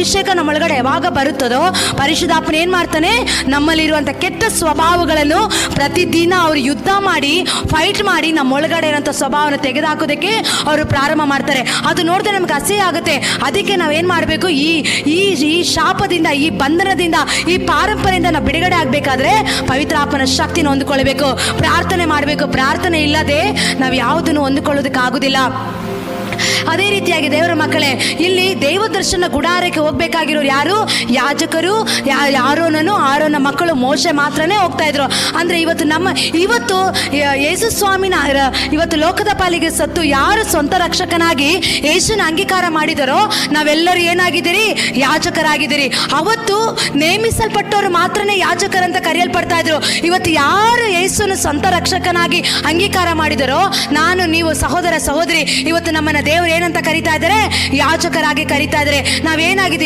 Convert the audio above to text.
ಅಭಿಷೇಕ ನಮ್ಮೊಳಗಡೆ ಯಾವಾಗ ಬರುತ್ತದೋ ಪರಿಶುದ್ಧಾತ್ಮನ ಏನ್ ಮಾಡ್ತಾನೆ, ನಮ್ಮಲ್ಲಿರುವಂತ ಕೆಟ್ಟ ಸ್ವಭಾವಗಳನ್ನು ಪ್ರತಿದಿನ ಅವರು ಯುದ್ಧ ಮಾಡಿ ಫೈಟ್ ಮಾಡಿ ನಮ್ಮೊಳಗಡೆ ಇರುವಂತ ಸ್ವಭಾವನ ತೆಗೆದುಹಾಕೋದಕ್ಕೆ ಅವರು ಪ್ರಾರಂಭ ಮಾಡ್ತಾರೆ. ಅದು ನೋಡಿದ್ರೆ ನಮ್ಗೆ ಅಸಹ್ಯ ಆಗುತ್ತೆ. ಅದಕ್ಕೆ ನಾವೇನ್ ಮಾಡಬೇಕು, ಈ ಈ ಈ ಶಾಪದಿಂದ, ಈ ಬಂಧನದಿಂದ, ಈ ಪಾರಂಪರ್ಯದಿಂದ ನಾವು ಬಿಡುಗಡೆ ಆಗ್ಬೇಕಾದ್ರೆ ಪವಿತ್ರಾತ್ಮನ ಶಕ್ತಿನ ಹೊಂದಿಕೊಳ್ಳಬೇಕು, ಪ್ರಾರ್ಥನೆ ಮಾಡಬೇಕು. ಪ್ರಾರ್ಥನೆ ಇಲ್ಲದೆ ನಾವು ಯಾವುದನ್ನು ಹೊಂದಿಕೊಳ್ಳೋದಕ್ಕಾಗುದಿಲ್ಲ. ಅದೇ ರೀತಿಯಾಗಿ ದೇವರ ಮಕ್ಕಳೇ, ಇಲ್ಲಿ ದೇವ ದರ್ಶನ ಗುಡಾರಕ್ಕೆ ಹೋಗ್ಬೇಕಾಗಿರೋರು ಯಾರು? ಯಾಜಕರು, ಆರೋನ ಮಕ್ಕಳು ಮೋಶೆ ಮಾತ್ರನೇ ಹೋಗ್ತಾ ಇದ್ರು. ಅಂದ್ರೆ ಇವತ್ತು ಯೇಸು ಸ್ವಾಮಿನ ಇವತ್ತು ಲೋಕದ ಪಾಲಿಗೆ ಸತ್ತು ಯಾರು ಸ್ವಂತ ರಕ್ಷಕನಾಗಿ ಯೇಸುನ ಅಂಗೀಕಾರ ಮಾಡಿದರೋ ನಾವೆಲ್ಲರೂ ಏನಾಗಿದ್ದೀರಿ? ಯಾಜಕರಾಗಿದ್ದೀರಿ. ಅವತ್ತು ನೇಮಿಸಲ್ಪಟ್ಟವರು ಮಾತ್ರನೇ ಯಾಜಕರಂತ ಕರೆಯಲ್ಪಡ್ತಾ ಇದ್ರು. ಇವತ್ತು ಯಾರು ಯೇಸುನ ಸ್ವಂತ ರಕ್ಷಕನಾಗಿ ಅಂಗೀಕಾರ ಮಾಡಿದರೋ, ನಾನು, ನೀವು, ಸಹೋದರ ಸಹೋದರಿ, ಇವತ್ತು ನಮ್ಮನ್ನ ದೇವರು ಏನಂತ ಕರೀತಾ ಇದ್ದಾರೆ? ಯಾಜಕರಾಗಿ ಕರೀತಾ ಇದ್ದಾರೆ. ನಾವೇನಾಗಿದ್ದೀವಿ?